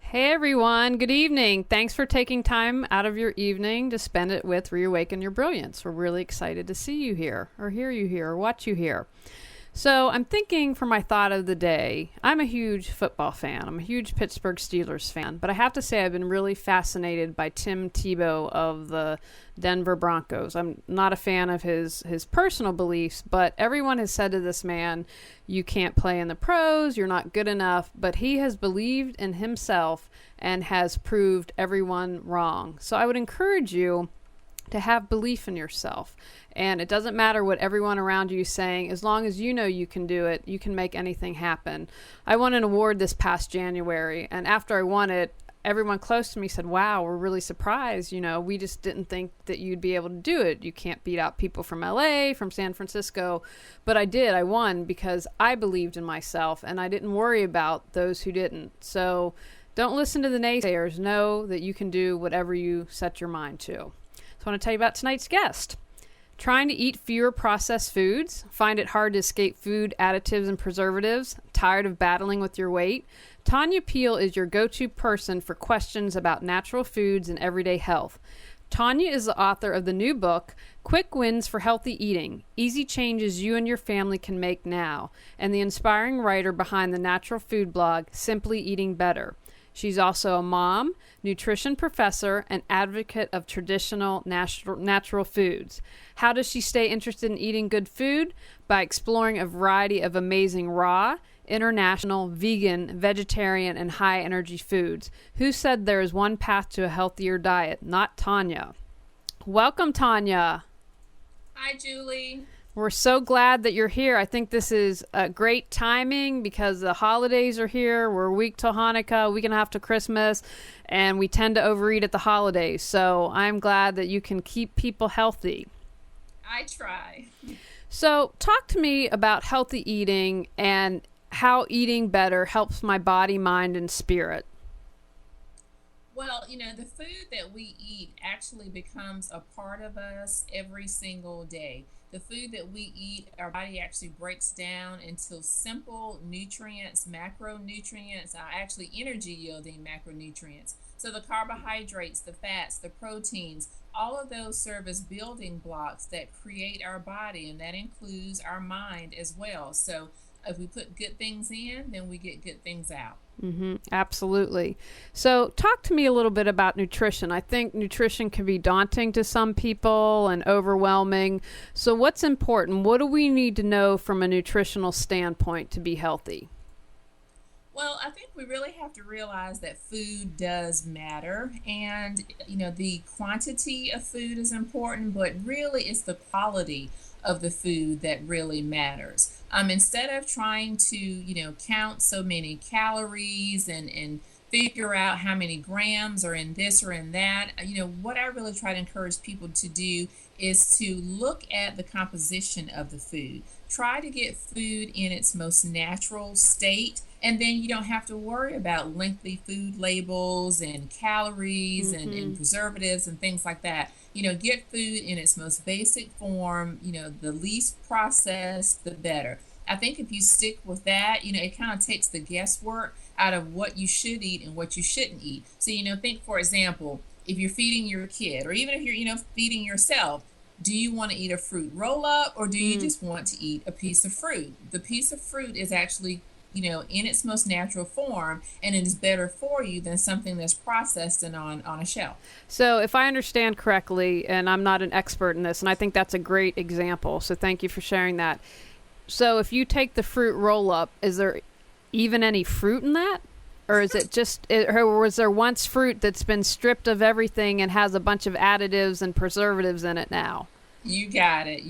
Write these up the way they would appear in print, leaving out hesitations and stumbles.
Hey everyone, good evening. Thanks for taking time out of your evening to spend it with Reawaken Your Brilliance. We're really excited to see you here, or hear you here, or watch you here. So I'm thinking for my thought of the day, I'm a huge football fan. I'm a huge Pittsburgh Steelers fan, but I have to say I've been really fascinated by Tim Tebow of the Denver Broncos. I'm not a fan of his personal beliefs, but everyone has said to this man, you can't play in the pros, you're not good enough, but he has believed in himself and has proved everyone wrong. So I would encourage you to have belief in yourself. And it doesn't matter what everyone around you is saying, as long as you know you can do it, you can make anything happen. I won an award this past January, and after I won it, everyone close to me said, wow, we're really surprised. We just didn't think that you'd be able to do it. You can't beat out people from LA, from San Francisco. But I did. I won because I believed in myself, and I didn't worry about those who didn't. So don't listen to the naysayers. Know that you can do whatever you set your mind to. I want to tell you about tonight's guest. Trying to eat fewer processed foods? Find it hard to escape food additives and preservatives? Tired of battling with your weight? Tonya Peele is your go-to person for questions about natural foods and everyday health. Tonya is the author of the new book, Quick Wins for Healthy Eating, Easy Changes You and Your Family Can Make Now, and the inspiring writer behind the natural food blog, Simply Eating Better. She's also a mom, nutrition professor, and advocate of traditional natural foods. How does she stay interested in eating good food? By exploring a variety of amazing raw, international, vegan, vegetarian, and high-energy foods. Who said there is one path to a healthier diet? Not Tonya. Welcome, Tonya. Hi, Julie. We're so glad that you're here. I think this is a great timing because the holidays are here. We're a week till Hanukkah, a week and a half to Christmas, and we tend to overeat at the holidays. So I'm glad that you can keep people healthy. I try. So talk to me about healthy eating and how eating better helps my body, mind, and spirit. Well, the food that we eat actually becomes a part of us every single day. The food that we eat, our body actually breaks down into simple nutrients, macronutrients, actually energy yielding macronutrients. So the carbohydrates, the fats, the proteins, all of those serve as building blocks that create our body, and that includes our mind as well. So if we put good things in, then we get good things out. Absolutely. So talk to me a little bit about nutrition. I think nutrition can be daunting to some people and overwhelming. So what's important? What do we need to know from a nutritional standpoint to be healthy? Well, I think we really have to realize that food does matter, and the quantity of food is important, but really it's the quality of the food that really matters. Instead of trying to count so many calories and figure out how many grams are in this or in that, what I really try to encourage people to do is to look at the composition of the food. Try to get food in its most natural state, and then you don't have to worry about lengthy food labels and calories and preservatives and things like that. Get food in its most basic form, the least processed, the better. I think if you stick with that, it kind of takes the guesswork out of what you should eat and what you shouldn't eat. So, think, for example, if you're feeding your kid, or even if you're, feeding yourself, do you want to eat a fruit roll up, or do you just want to eat a piece of fruit? The piece of fruit is actually in its most natural form, and it is better for you than something that's processed and on a shelf. So if I understand correctly, and I'm not an expert in this, and I think that's a great example, so thank you for sharing that. So if you take the fruit roll up, is there even any fruit in that? Or is it just, or was there once fruit that's been stripped of everything and has a bunch of additives and preservatives in it now? You got it.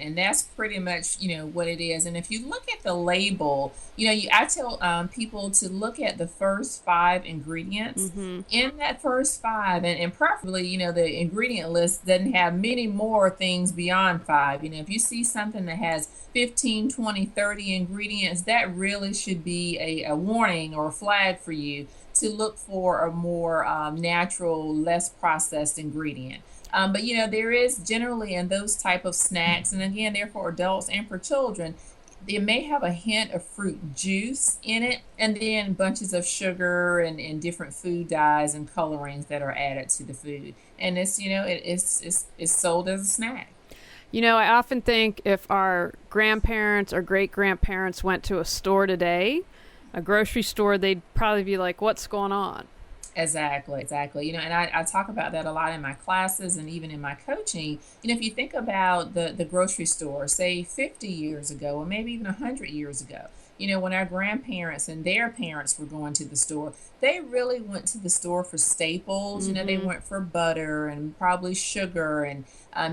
And that's pretty much, what it is. And if you look at the label, I tell people to look at the first 5 ingredients. In that first 5, and preferably, the ingredient list doesn't have many more things beyond 5. If you see something that has 15, 20, 30 ingredients, that really should be a warning or a flag for you to look for a more natural, less processed ingredient. But there is generally in those type of snacks, and again, they're for adults and for children, They may have a hint of fruit juice in it, and then bunches of sugar and different food dyes and colorings that are added to the food. And it's, it's sold as a snack. I often think if our grandparents or great grandparents went to a store today, a grocery store, they'd probably be like, what's going on? Exactly, exactly. And I talk about that a lot in my classes and even in my coaching. If you think about the grocery store, say 50 years ago, or maybe even 100 years ago, when our grandparents and their parents were going to the store, they really went to the store for staples. They went for butter and probably sugar and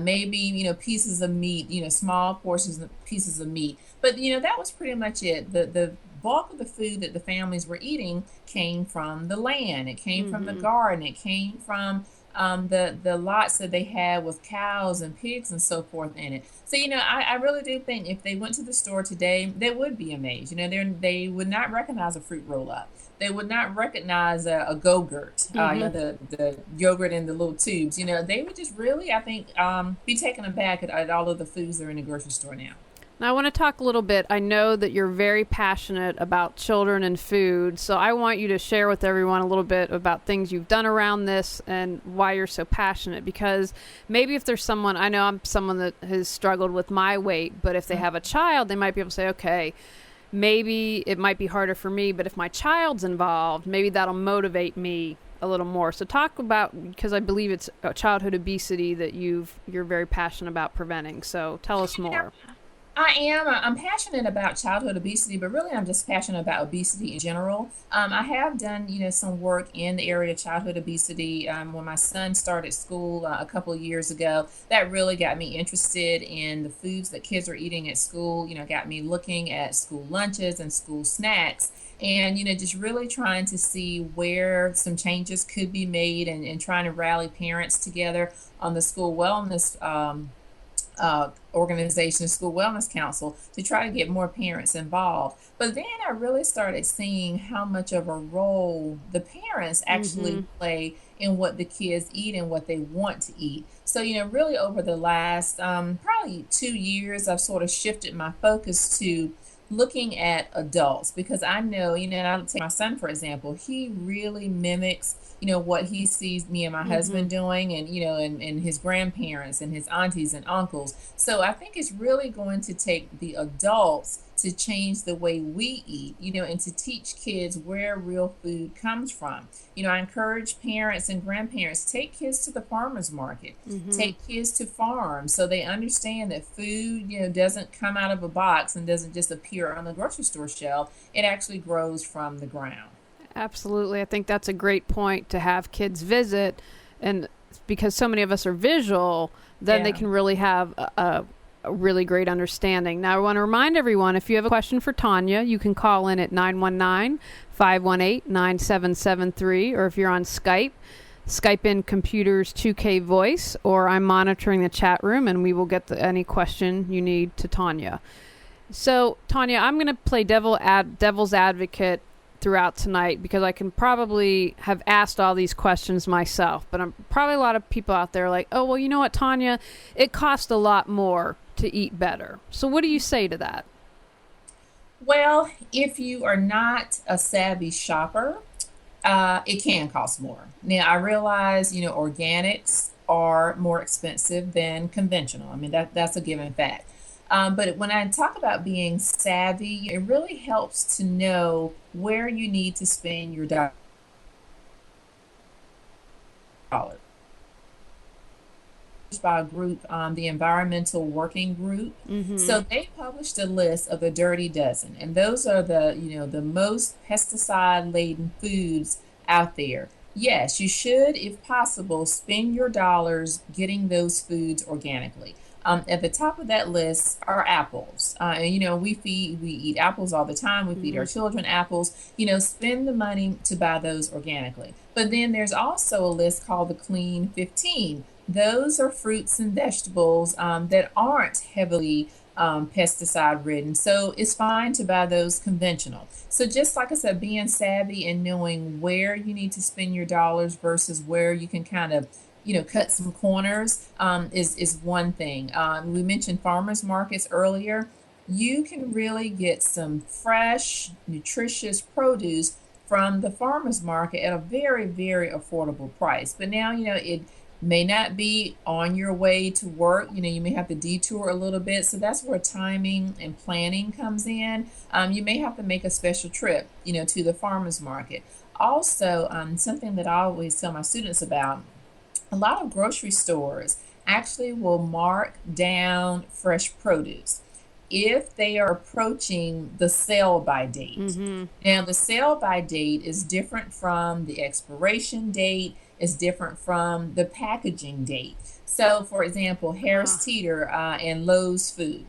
maybe, pieces of meat, small portions of pieces of meat. But, that was pretty much it. The bulk of the food that the families were eating came from the land. It came from the garden. It came from the lots that they had with cows and pigs and so forth in it. So, I really do think if they went to the store today, they would be amazed. They would not recognize a fruit roll up. They would not recognize a Go-Gurt, the yogurt in the little tubes. They would just really, I think, be taken aback at all of the foods that are in the grocery store now. Now, I want to talk a little bit. I know that you're very passionate about children and food, so I want you to share with everyone a little bit about things you've done around this and why you're so passionate. Because maybe if there's someone, I know I'm someone that has struggled with my weight, but if they have a child, they might be able to say, okay, maybe it might be harder for me, but if my child's involved, maybe that'll motivate me a little more. So talk about, because I believe it's childhood obesity that you're very passionate about preventing. So tell us more. I am. I'm passionate about childhood obesity, but really I'm just passionate about obesity in general. I have done, some work in the area of childhood obesity. When my son started school a couple of years ago, that really got me interested in the foods that kids are eating at school, got me looking at school lunches and school snacks. And, just really trying to see where some changes could be made and trying to rally parents together on the school wellness organization, School Wellness Council, to try to get more parents involved. But then I really started seeing how much of a role the parents actually play in what the kids eat and what they want to eat. So, really over the last probably 2 years, I've sort of shifted my focus to looking at adults, because I know, and I'll take my son, for example, he really mimics, what he sees me and my husband doing and, and his grandparents and his aunties and uncles. So I think it's really going to take the adults to change the way we eat, and to teach kids where real food comes from. I encourage parents and grandparents, take kids to the farmer's market, take kids to farms so they understand that food, doesn't come out of a box and doesn't just appear on the grocery store shelf. It actually grows from the ground. Absolutely. I think that's a great point to have kids visit. And because so many of us are visual, then they can really have a really great understanding. Now, I want to remind everyone, if you have a question for Tonya, you can call in at 919-518-9773, or if you're on Skype in Computers 2K Voice, or I'm monitoring the chat room, and we will get any question you need to Tonya. So, Tonya, I'm going to play devil's advocate throughout tonight, because I can probably have asked all these questions myself, but I'm probably a lot of people out there like, oh, well, you know what, Tonya, it costs a lot more to eat better. So what do you say to that? Well, if you are not a savvy shopper, it can cost more. Now, I realize, organics are more expensive than conventional. I mean, that's a given fact. But when I talk about being savvy, it really helps to know where you need to spend your dollar. By a group, the Environmental Working Group. So they published a list of the Dirty Dozen, and those are the most pesticide-laden foods out there. Yes, you should, if possible, spend your dollars getting those foods organically. At the top of that list are apples. And, we eat apples all the time. We feed our children apples. Spend the money to buy those organically. But then there's also a list called the Clean 15. Those are fruits and vegetables that aren't heavily pesticide ridden. So it's fine to buy those conventional. So just like I said, being savvy and knowing where you need to spend your dollars versus where you can kind of cut some corners is one thing. We mentioned farmers markets earlier. you can really get some fresh, nutritious produce from the farmer's market at a very, very affordable price. But now, it may not be on your way to work. You may have to detour a little bit. So that's where timing and planning comes in. You may have to make a special trip, to the farmer's market. Also, something that I always tell my students about, a lot of grocery stores actually will mark down fresh produce if they are approaching the sell by date. Mm-hmm. Now, the sell by date is different from the expiration date, is different from the packaging date. So, for example, Harris Teeter and Lowe's Food,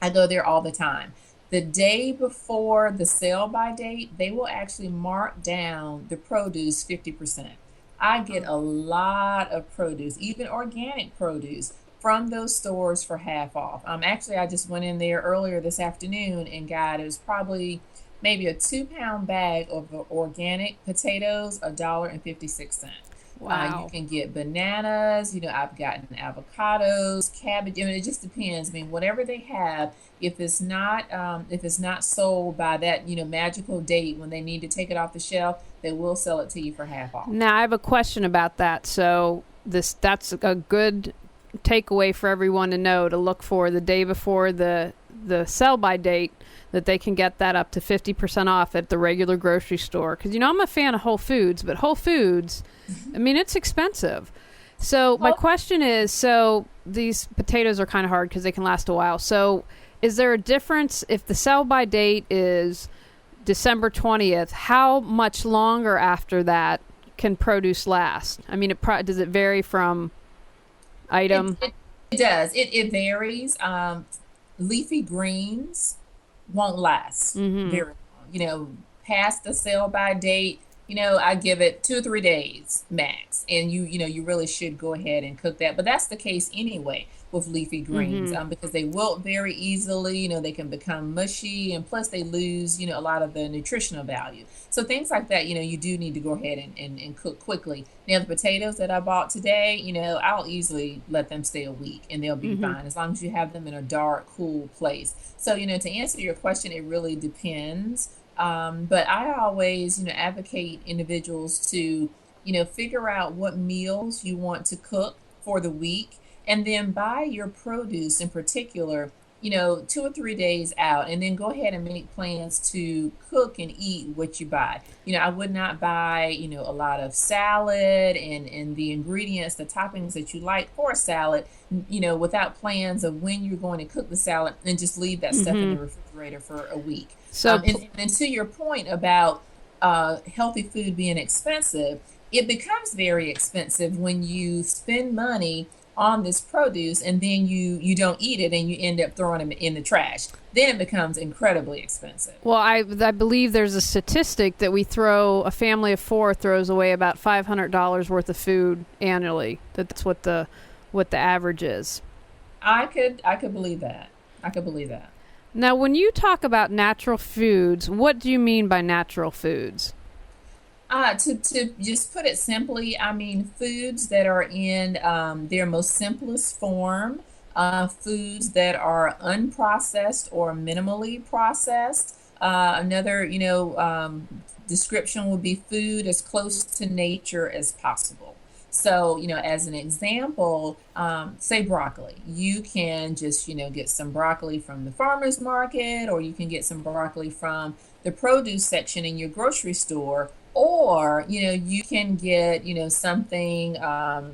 I go there all the time. The day before the sell by date, they will actually mark down the produce 50%. I get a lot of produce, even organic produce, from those stores for half off. Actually, I just went in there earlier this afternoon and got, it was probably maybe a 2 pound bag of organic potatoes, $1.56. Wow. You can get bananas. I've gotten avocados, cabbage. It just depends. Whatever they have, if it's not sold by that magical date when they need to take it off the shelf, they will sell it to you for half off. Now, I have a question about that. So that's a good takeaway for everyone to know, to look for the day before the sell by date, that they can get that up to 50% off at the regular grocery store. Because, I'm a fan of Whole Foods, but Whole Foods, it's expensive. So my question is, so these potatoes are kind of hard because they can last a while. So is there a difference if the sell by date is December 20th? How much longer after that can produce last? Does it vary from item? It does. It varies. Leafy greens won't last very long. Past the sell by date, I give it 2 or 3 days max, and you really should go ahead and cook that. But that's the case anyway with leafy greens, because they wilt very easily. They can become mushy, and plus they lose a lot of the nutritional value. So things like that, you do need to go ahead and cook quickly. Now, the potatoes that I bought today, I'll easily let them stay a week and they'll be fine, as long as you have them in a dark, cool place. So, to answer your question, it really depends. But I always, advocate individuals to, figure out what meals you want to cook for the week, and then buy your produce in particular, 2 or 3 days out, and then go ahead and make plans to cook and eat what you buy. I would not buy, a lot of salad and the ingredients, the toppings that you like for a salad, without plans of when you're going to cook the salad, and just leave that stuff in the refrigerator for a week. So, and to your point about healthy food being expensive, it becomes very expensive when you spend money on this produce and then you don't eat it and you end up throwing them in the trash. Then it becomes incredibly expensive. Well, I believe there's a statistic that a family of 4 throws away about $500 worth of food annually. That's what the average is. I could believe that. I could believe that. Now, when you talk about natural foods, what do you mean by natural foods? To just put it simply, foods that are in their most simplest form, foods that are unprocessed or minimally processed. Another, description would be food as close to nature as possible. So, as an example, say broccoli. You can just, get some broccoli from the farmer's market, or you can get some broccoli from the produce section in your grocery store. Or, you can get, something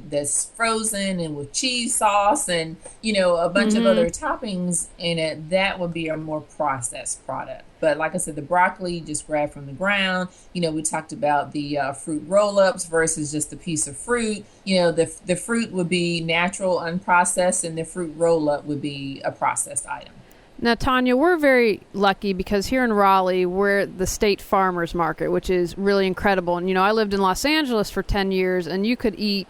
that's frozen and with cheese sauce and, a bunch of other toppings in it. That would be a more processed product. But like I said, the broccoli just grabbed from the ground. We talked about the fruit roll-ups versus just a piece of fruit. The fruit would be natural, unprocessed, and the fruit roll-up would be a processed item. Now, Tonya, we're very lucky because here in Raleigh, we're the state farmers market, which is really incredible. And, I lived in Los Angeles for 10 years, and you could eat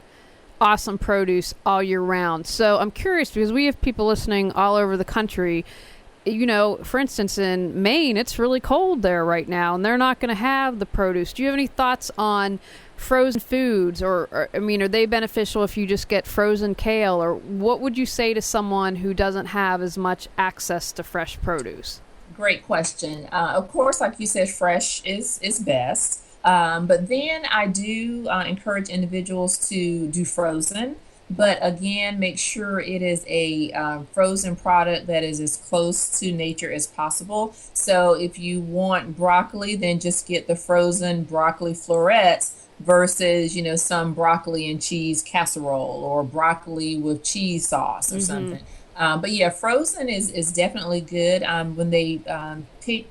awesome produce all year round. So I'm curious, because we have people listening all over the country. for instance, in Maine, it's really cold there right now, and they're not going to have the produce. Do you have any thoughts on frozen foods, or are they beneficial if you just get frozen kale, or what would you say to someone who doesn't have as much access to fresh produce? Great question. Of course, like you said, fresh is best. But then I do encourage individuals to do frozen. But again, make sure it is a frozen product that is as close to nature as possible. So if you want broccoli, then just get the frozen broccoli florets versus, some broccoli and cheese casserole or broccoli with cheese sauce or something. But yeah, frozen is definitely good. When they pick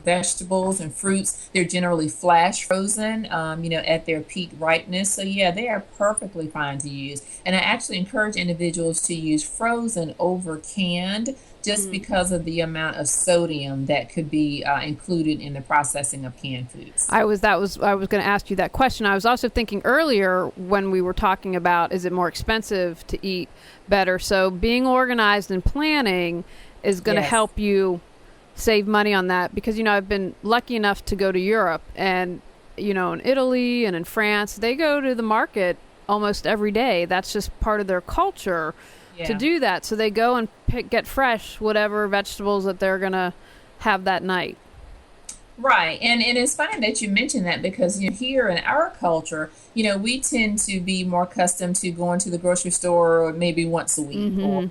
vegetables and fruits, they're generally flash frozen, at their peak ripeness. So yeah, they are perfectly fine to use. And I actually encourage individuals to use frozen over canned just because of the amount of sodium that could be included in the processing of canned foods. I was going to ask you that question. I was also thinking earlier when we were talking about, is it more expensive to eat better? So being organized and planning is going to help you save money on that, because I've been lucky enough to go to Europe, and in Italy and in France, they go to the market almost every day. That's just part of their culture to do that. So they go and get fresh whatever vegetables that they're going to have that night. Right. And it's funny that you mentioned that, because here in our culture, we tend to be more accustomed to going to the grocery store maybe once a week or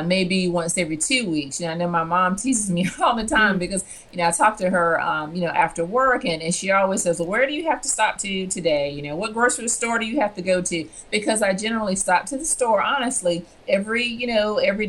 maybe once every 2 weeks. I know my mom teases me all the time because, I talk to her, after work, and she always says, well, where do you have to stop to today? What grocery store do you have to go to? Because I generally stop to the store, honestly, every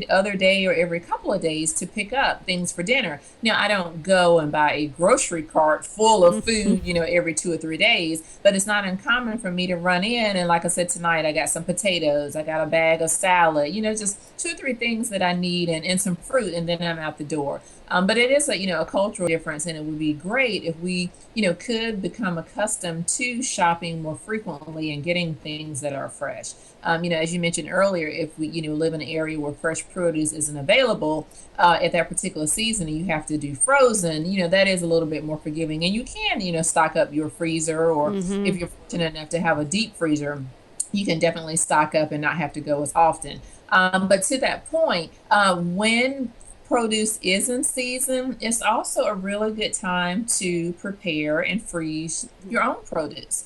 other day or every couple of days to pick up things for dinner. Now, I don't go and buy a grocery cart full of food, every 2 or 3 days, but it's not uncommon for me to run in. And like I said, tonight, I got some potatoes, I got a bag of salad, just 2 or 3 things that I need, and some fruit, and then I'm out the door. But it is a cultural difference, and it would be great if we, could become accustomed to shopping more frequently and getting things that are fresh. As you mentioned earlier, if we, live in an area where fresh produce isn't available at that particular season, and you have to do frozen, that is a little bit more forgiving. And you can, stock up your freezer, or if you're fortunate enough to have a deep freezer, you can definitely stock up and not have to go as often. But to that point, when produce is in season, it's also a really good time to prepare and freeze your own produce.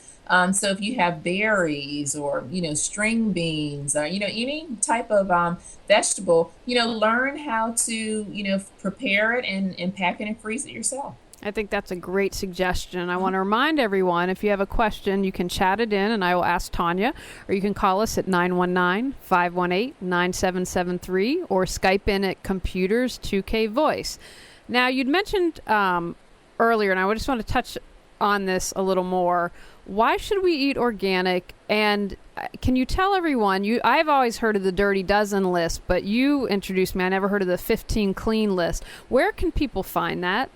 So if you have berries or, string beans or, any type of vegetable, learn how to, prepare it and pack it and freeze it yourself. I think that's a great suggestion. I want to remind everyone, if you have a question, you can chat it in and I will ask Tonya, or you can call us at 919-518-9773 or Skype in at Computers 2K Voice. Now, you'd mentioned earlier, and I just want to touch on this a little more. Why should we eat organic? And can you tell everyone, I've always heard of the Dirty Dozen list, but you introduced me. I never heard of the 15 Clean list. Where can people find that?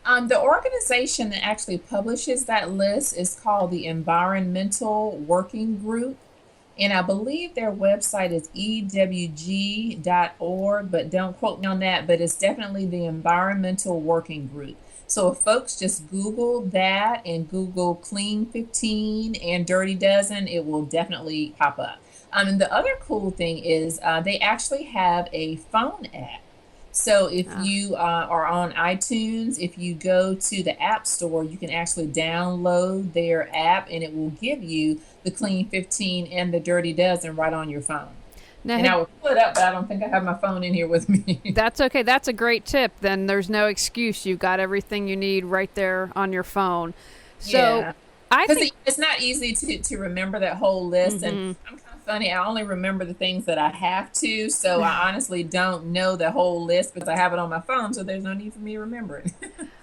The organization that actually publishes that list is called the Environmental Working Group. And I believe their website is ewg.org, but don't quote me on that, but it's definitely the Environmental Working Group. So if folks just Google that and Google Clean 15 and Dirty Dozen, it will definitely pop up. And the other cool thing is they actually have a phone app. So if you are on iTunes, if you go to the App Store, you can actually download their app, and it will give you the Clean 15 and the Dirty Dozen right on your phone. Now, and I will pull it up, but I don't think I have my phone in here with me. That's okay. That's a great tip. Then there's no excuse. You've got everything you need right there on your phone. So yeah. I think it's not easy to remember that whole list. And I'm kind of funny. I only remember the things that I have to. So I honestly don't know the whole list because I have it on my phone. So there's no need for me to remember it.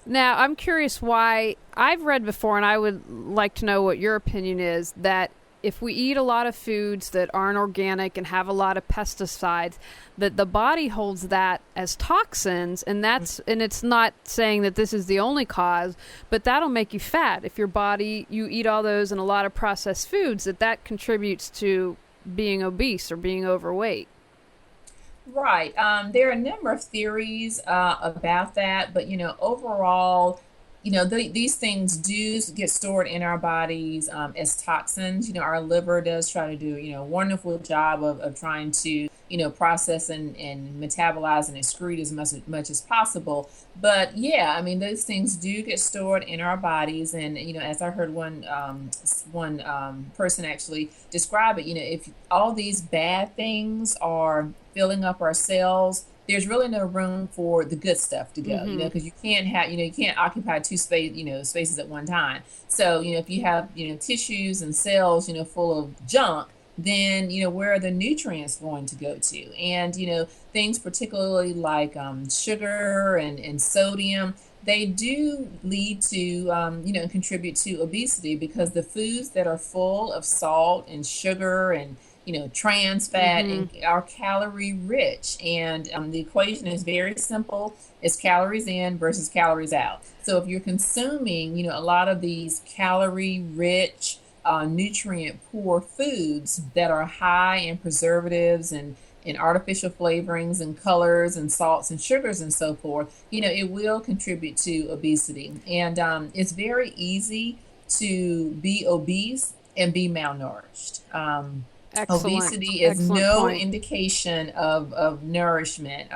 Now, I'm curious why. I've read before, and I would like to know what your opinion is, that if we eat a lot of foods that aren't organic and have a lot of pesticides, that the body holds that as toxins, and it's not saying that this is the only cause, but that'll make you fat. If your body, you eat all those and a lot of processed foods, that contributes to being obese or being overweight. Right. There are a number of theories about that, but overall, these things do get stored in our bodies as toxins. Our liver does try to do a wonderful job of trying to process and metabolize and excrete as much as possible. But yeah, I mean those things do get stored in our bodies, and as I heard one person actually describe it, if all these bad things are filling up our cells, there's really no room for the good stuff to go, Mm-hmm. because you can't occupy spaces at one time. So, if you have, tissues and cells, full of junk, then, where are the nutrients going to go to? And, things particularly like sugar and sodium, they do lead to, contribute to obesity, because the foods that are full of salt and sugar and trans fat Mm-hmm. and are calorie rich. And the equation is very simple. It's calories in versus calories out. So if you're consuming, a lot of these calorie rich, nutrient poor foods that are high in preservatives and in artificial flavorings and colors and salts and sugars and so forth, it will contribute to obesity. And it's very easy to be obese and be malnourished. Excellent. Obesity is Excellent no point. indication of nourishment,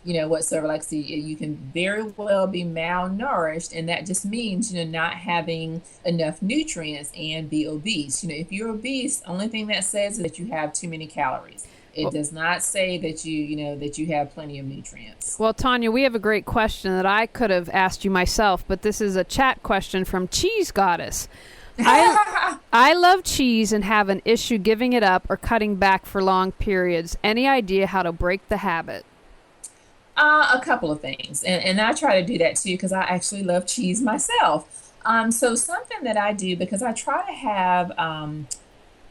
whatsoever. Like, see, you can very well be malnourished, and that just means, not having enough nutrients and be obese. If you're obese, only thing that says is that you have too many calories. It Well, does not say that you have plenty of nutrients. well, Tonya, we have a great question that I could have asked you myself, but this is a chat question from Cheese Goddess. I I love cheese and have an issue giving it up or cutting back for long periods. Any idea how to break the habit? A couple of things, and I try to do that too because I actually love cheese myself. So something that I do, because I try to have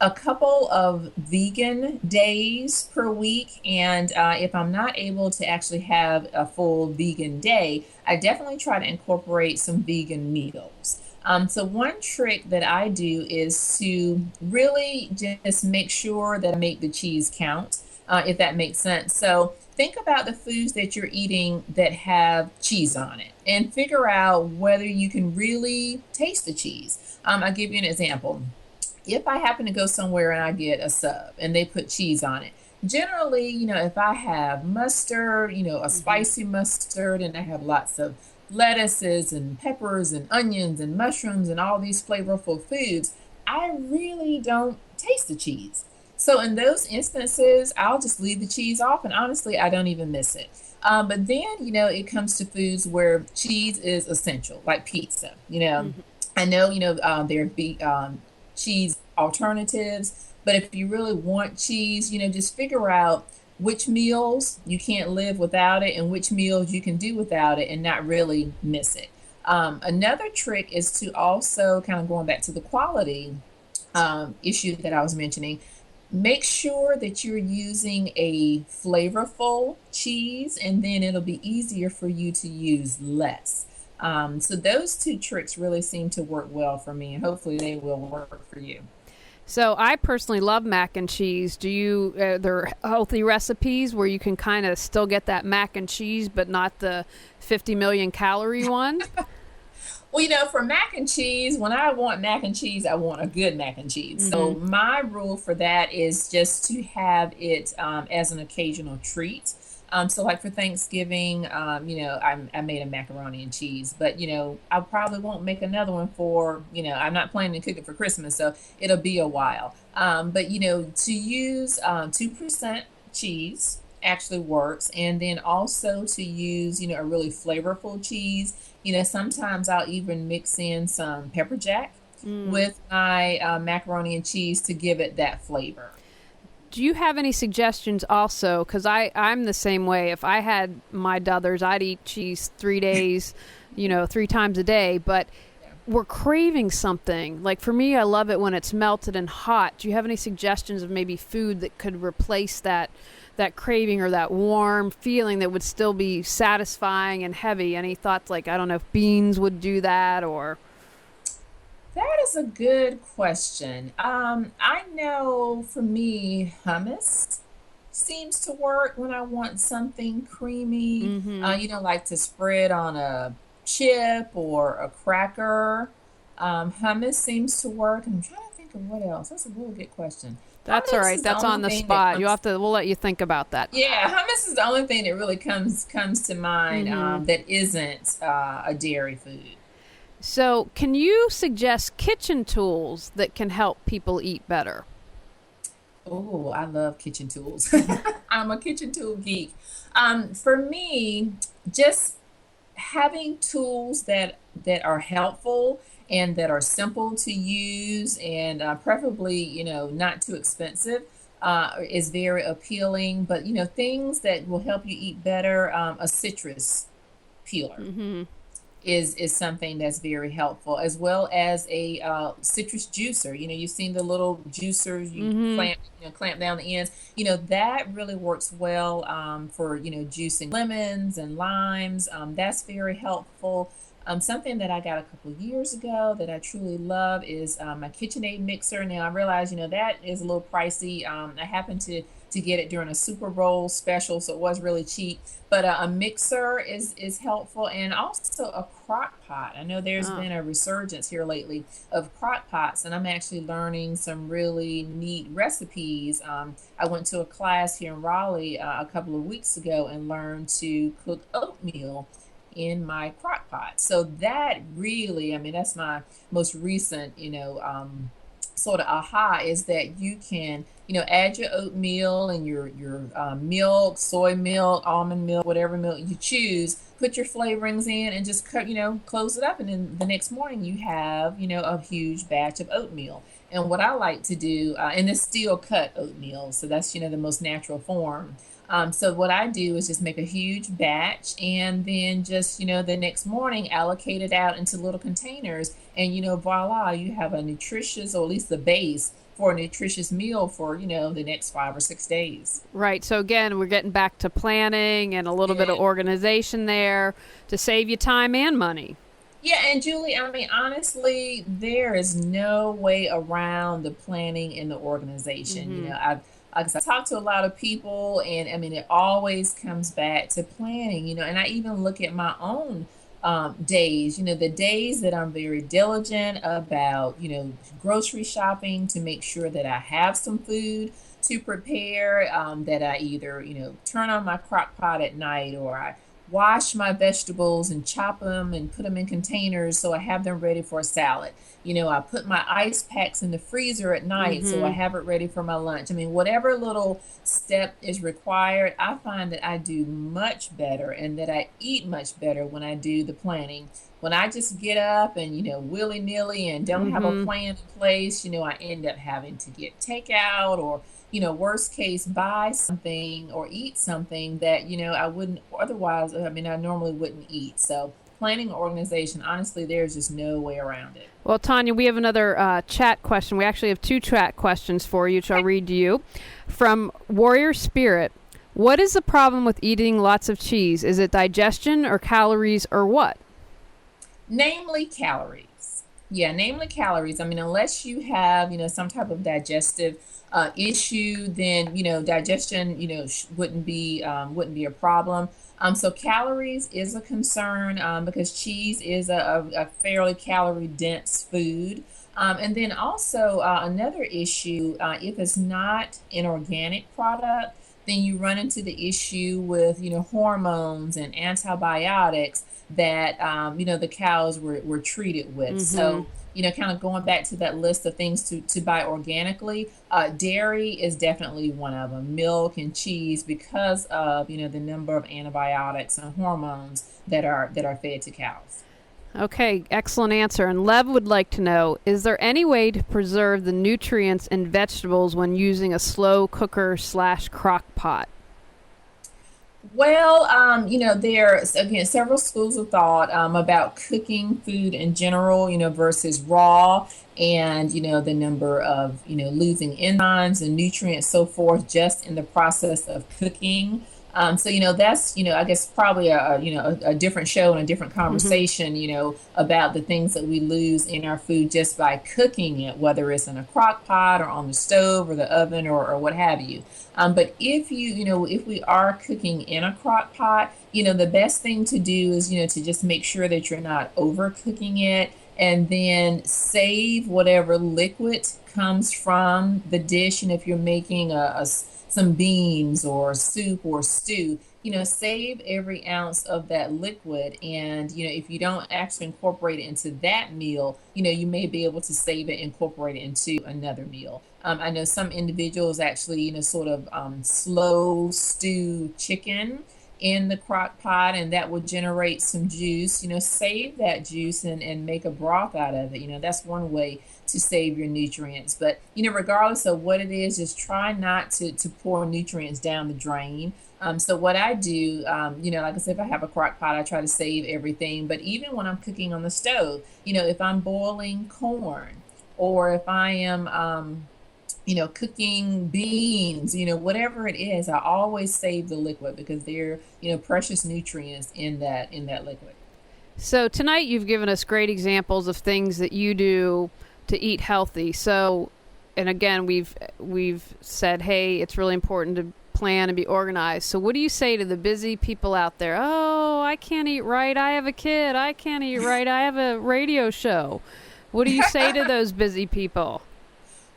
a couple of vegan days per week, and if I'm not able to actually have a full vegan day, I definitely try to incorporate some vegan meals. So one trick that I do is to really just make sure that I make the cheese count, if that makes sense. So think about the foods that you're eating that have cheese on it, and figure out whether you can really taste the cheese. I'll give you an example. If I happen to go somewhere and I get a sub and they put cheese on it, generally, if I have mustard, a Mm-hmm. spicy mustard, and I have lots of lettuces and peppers and onions and mushrooms and all these flavorful foods, I really don't taste the cheese. So in those instances, I'll just leave the cheese off, and honestly, I don't even miss it. But then, it comes to foods where cheese is essential, like pizza. Mm-hmm. I know, there'd be cheese alternatives. But if you really want cheese, just figure out which meals you can't live without it and which meals you can do without it and not really miss it. Another trick is to also, kind of going back to the quality issue that I was mentioning, make sure that you're using a flavorful cheese, and then it'll be easier for you to use less. So those two tricks really seem to work well for me, and hopefully they will work for you. So I personally love mac and cheese. Do you? There are healthy recipes where you can kind of still get that mac and cheese, but not the 50 million calorie one. Well, for mac and cheese, when I want mac and cheese, I want a good mac and cheese. So Mm-hmm. my rule for that is just to have it as an occasional treat. So like for Thanksgiving, I made a macaroni and cheese, but I probably won't make another one for, I'm not planning to cook it for Christmas, so it'll be a while. But to use 2% cheese actually works, and then also to use, a really flavorful cheese. Sometimes I'll even mix in some pepper jack Mm. with my macaroni and cheese to give it that flavor. Do you have any suggestions also? Because I'm the same way. If I had my duthers, I'd eat cheese 3 days, 3 times a day. But we're craving something. Like for me, I love it when it's melted and hot. Do you have any suggestions of maybe food that could replace that craving or that warm feeling that would still be satisfying and heavy? Any thoughts? Like, I don't know if beans would do that or. That is a good question. I know for me, hummus seems to work when I want something creamy, Mm-hmm. like to spread on a chip or a cracker. Hummus seems to work. I'm trying to think of what else. That's a really good question. That's all Hummus right. is the That's only on the thing that spot. comes. We'll let you think about that. Yeah, hummus is the only thing that really comes to mind Mm-hmm. that isn't a dairy food. So, can you suggest kitchen tools that can help people eat better? Oh, I love kitchen tools. I'm a kitchen tool geek. For me, just having tools that are helpful and that are simple to use and preferably not too expensive is very appealing. But things that will help you eat better, a citrus peeler Mm-hmm. is something that's very helpful, as well as a citrus juicer. You've seen the little juicers you Mm-hmm. clamp down the ends. That really works well for juicing lemons and limes. That's very helpful. Something that I got a couple of years ago that I truly love is my KitchenAid mixer. Now I realize that is a little pricey. I happened to get it during a Super Bowl special, so it was really cheap. But a mixer is helpful, and also a crock pot. I know there's Oh. been a resurgence here lately of crock pots, and I'm actually learning some really neat recipes. I went to a class here in Raleigh a couple of weeks ago and learned to cook oatmeal in my crock pot. So that really, I mean, that's my most recent, sort of aha, is that you can, add your oatmeal and your milk, soy milk, almond milk, whatever milk you choose. Put your flavorings in and just cut, close it up, and then the next morning you have, a huge batch of oatmeal. And what I like to do, and it's steel cut oatmeal, so that's the most natural form. So what I do is just make a huge batch and then just, the next morning allocate it out into little containers. And, voila, you have a nutritious, or at least the base for a nutritious meal for, the next 5 or 6 days. Right. So again, we're getting back to planning and a little bit Yeah. of organization there to save you time and money. Yeah, and Julie, I mean, honestly, there is no way around the planning and the organization. Mm-hmm. I talk to a lot of people, and I mean, it always comes back to planning. And I even look at my own days. The days that I'm very diligent about, grocery shopping to make sure that I have some food to prepare. That I either, turn on my crock pot at night, or I wash my vegetables and chop them and put them in containers so I have them ready for a salad. I put my ice packs in the freezer at night so I Mm-hmm. have it ready for my lunch. I mean, whatever little step is required, I find that I do much better and that I eat much better when I do the planning. When I just get up and, willy nilly and don't have a Mm-hmm. plan in place, I end up having to get takeout, or worst case, buy something or eat something that, I wouldn't otherwise, I mean, I normally wouldn't eat. So planning organization, honestly, there's just no way around it. Well, Tonya, we have another chat question. We actually have two chat questions for you, which I'll read to you. From Warrior Spirit, what is the problem with eating lots of cheese? Is it digestion or calories or what? Namely calories. Yeah, namely calories. I mean, unless you have, some type of digestive issue, then, digestion, wouldn't be a problem. So calories is a concern because cheese is a fairly calorie dense food. And then also another issue, if it's not an organic product, then you run into the issue with, hormones and antibiotics that, the cows were treated with. Mm-hmm. So, kind of going back to that list of things to buy organically, dairy is definitely one of them. Milk and cheese, because of, the number of antibiotics and hormones that are fed to cows. Okay, excellent answer. And Lev would like to know, is there any way to preserve the nutrients in vegetables when using a slow cooker / crock pot? Well, there's again several schools of thought about cooking food in general, versus raw, and the number of losing enzymes and nutrients, so forth, just in the process of cooking. So, that's, I guess probably a different show and a different Hmm. conversation, about the things that we lose in our food just by cooking it, whether it's in a crock pot or on the stove or the oven or what have you. But if we are cooking in a crock pot, the best thing to do is, to just make sure that you're not overcooking it, and then save whatever liquid comes from the dish. And if you're making some beans or soup or stew, save every ounce of that liquid. And, if you don't actually incorporate it into that meal, you may be able to save it, incorporate it into another meal. I know some individuals actually, sort of slow stew chicken in the crock pot, and that will generate some juice. Save that juice and make a broth out of it. That's one way to save your nutrients. But regardless of what it is, just try not to pour nutrients down the drain. So what I do, like I said, if I have a crock pot, I try to save everything. But even when I'm cooking on the stove, if I'm boiling corn, or if I am cooking beans, whatever it is, I always save the liquid, because they're, precious nutrients in that liquid. So tonight you've given us great examples of things that you do to eat healthy. So, and again, we've said, hey, it's really important to plan and be organized. So what do you say to the busy people out there? Oh, I can't eat right. I have a kid. I can't eat right. I have a radio show. What do you say to those busy people?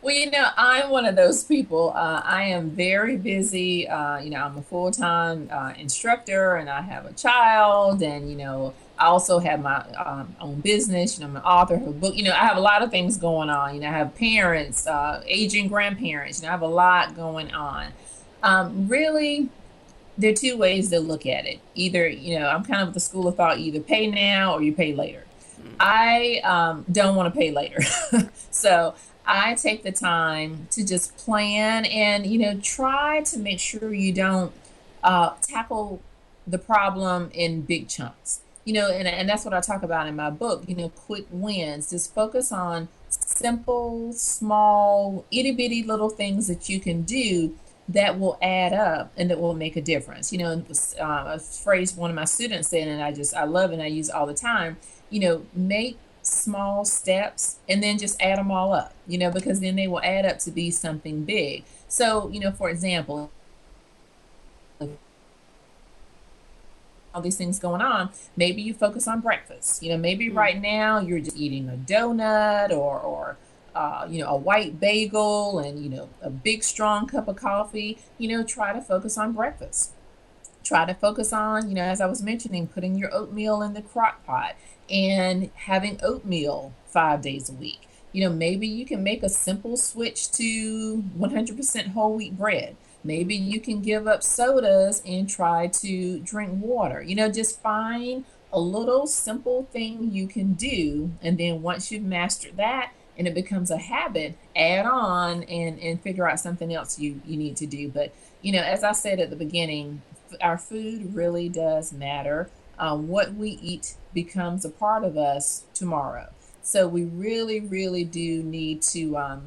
Well, I'm one of those people. I am very busy. I'm a full-time instructor, and I have a child, and I also have my own business. I'm an author of a book. I have a lot of things going on. I have parents, aging grandparents. I have a lot going on. Really, there are two ways to look at it. Either, I'm kind of with the school of thought: either pay now or you pay later. I don't want to pay later. So I take the time to just plan and, try to make sure you don't tackle the problem in big chunks. And that's what I talk about in my book, quick wins. Just focus on simple, small, itty bitty little things that you can do that will add up and that will make a difference. A phrase one of my students said, and I love it and I use it all the time, make small steps and then just add them all up, because then they will add up to be something big. So, for example, all these things going on, maybe you focus on breakfast. Maybe right now you're just eating a donut or a white bagel and, a big strong cup of coffee. Try to focus on breakfast. Try to focus on, as I was mentioning, putting your oatmeal in the crock pot and having oatmeal 5 days a week. Maybe you can make a simple switch to 100% whole wheat bread. Maybe you can give up sodas and try to drink water. Just find a little simple thing you can do. And then once you've mastered that and it becomes a habit, add on and figure out something else you need to do. But, as I said at the beginning, our food really does matter. What we eat becomes a part of us tomorrow. So we really, really do need to,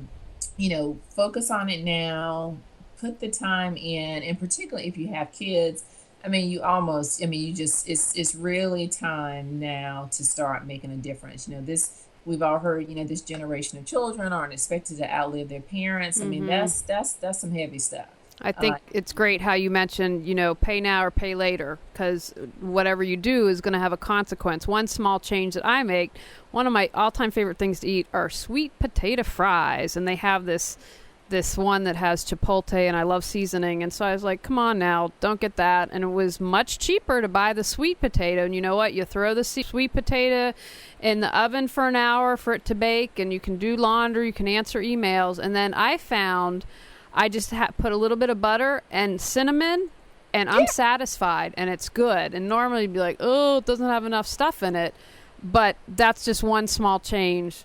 focus on it now, put the time in, and particularly if you have kids. It's really time now to start making a difference. We've all heard, this generation of children aren't expected to outlive their parents. Hmm. That's some heavy stuff. I Uh, think it's great how you mentioned, pay now or pay later, because whatever you do is going to have a consequence. One small change that I make, one of my all-time favorite things to eat are sweet potato fries, and they have this one that has chipotle, and I love seasoning, and so I was like, come on now, don't get that. And it was much cheaper to buy the sweet potato. And you know what? You throw the sweet potato in the oven for an hour for it to bake, and you can do laundry, you can answer emails. And then I found I just put a little bit of butter and cinnamon, and I'm satisfied, and it's good. And normally you'd be like, oh, it doesn't have enough stuff in it. But that's just one small change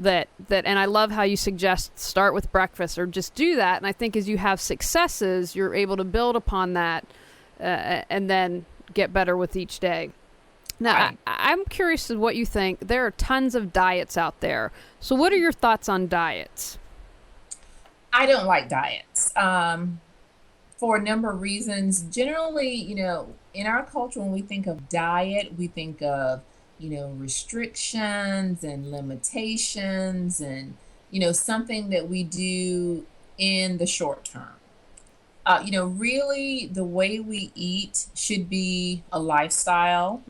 and I love how you suggest start with breakfast or just do that. And I think as you have successes, you're able to build upon that and then get better with each day. Now, right. I'm curious as what you think. There are tons of diets out there. So what are your thoughts on diets? I don't like diets. for a number of reasons. Generally, in our culture, when we think of diet, we think of, restrictions and limitations and, something that we do in the short term. Really, the way we eat should be a lifestyle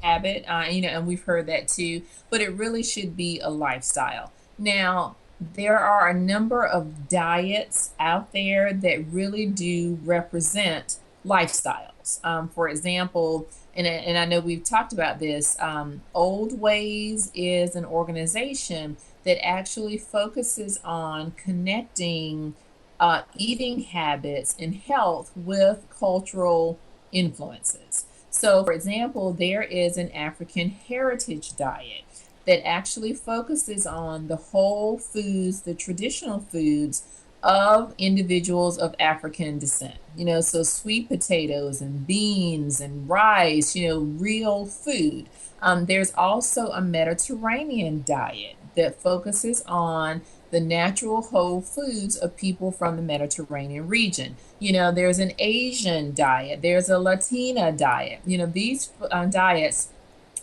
habit, and we've heard that too, but it really should be a lifestyle. Now, there are a number of diets out there that really do represent lifestyles. For example, and I know we've talked about this, Old Ways is an organization that actually focuses on connecting eating habits and health with cultural influences. So, for example, there is an African heritage diet that actually focuses on the whole foods, the traditional foods of individuals of African descent. So sweet potatoes and beans and rice, real food. There's also a Mediterranean diet that focuses on the natural whole foods of people from the Mediterranean region. There's an Asian diet, there's a Latina diet. These diets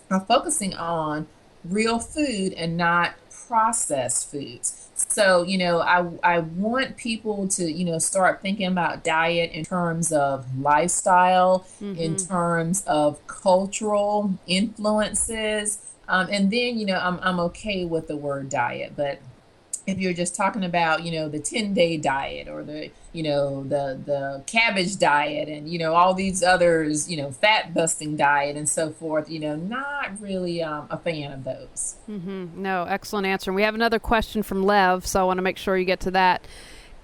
are focusing on real food and not processed foods. So, I want people to, start thinking about diet in terms of lifestyle, in terms of cultural influences. And then, I'm okay with the word diet, but if you're just talking about, the 10-day diet or the cabbage diet and, all these others, fat busting diet and so forth, not really a fan of those. No, excellent answer. And we have another question from Lev, so I want to make sure you get to that.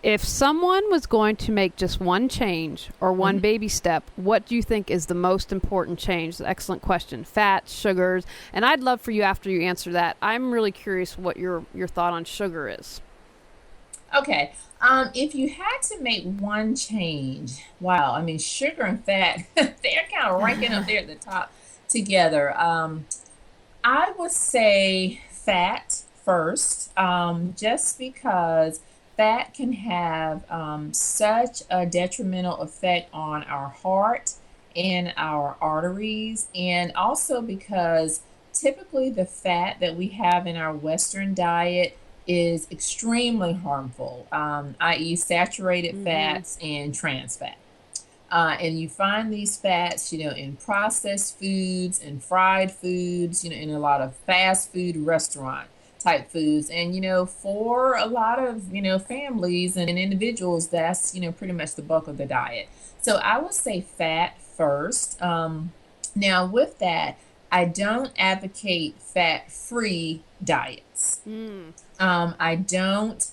If someone was going to make just one change or one baby step, what do you think is the most important change? Excellent question. Fats, sugars, and I'd love for you, after you answer that, I'm really curious what your thought on sugar is. Okay. If you had to make one change, wow, I mean, sugar and fat, they're kind of ranking up there at the top together. I would say fat first, just because fat can have such a detrimental effect on our heart and our arteries, and also because typically the fat that we have in our Western diet is extremely harmful, i.e. saturated fats and trans fat. And you find these fats, in processed foods and fried foods, in a lot of fast food restaurant type foods. And, for a lot of, families and individuals, that's, pretty much the bulk of the diet. So I would say fat first. Now with that, I don't advocate fat-free diets. I don't